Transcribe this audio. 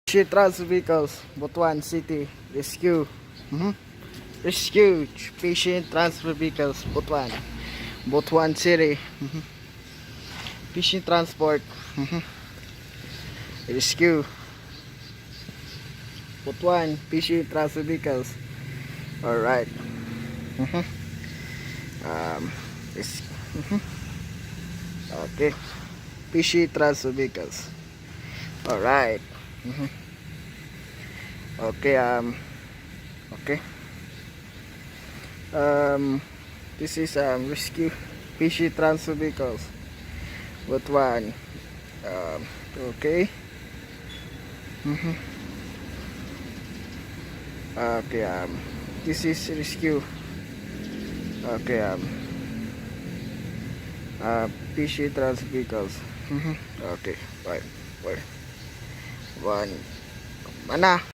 Trans vehicles, Butuan City, rescue. Rescue patient transfer vehicles, Butuan. Butuan City. Patient transport. Rescue. Butuan patient transfer vehicles. Alright. This, okay. Patient transfer vehicles. Alright. Okay, okay. This is rescue fishy transfer vehicles. What one? Okay. Okay, this is rescue. Okay, fishy transfer vehicles. Okay, right. One. Mana?